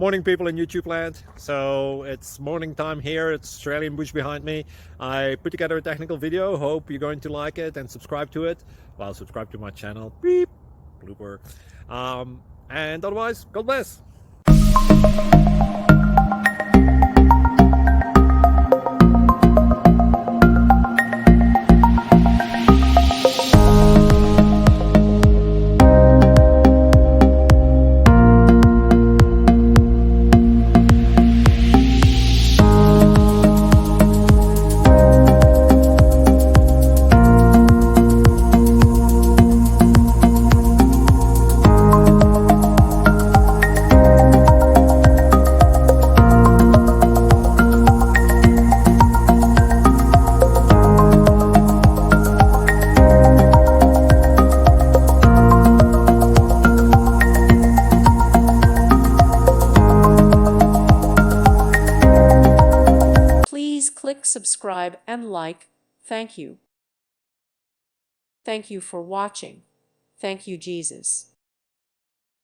Morning, people in YouTube land. So it's morning time here. It's Australian bush behind me. I put together a technical video. Hope you're going to like it and subscribe to it. Well, subscribe to my channel. Beep. Blooper. And otherwise, God bless. Please click subscribe and like. Thank you. Thank you for watching. Thank you, Jesus.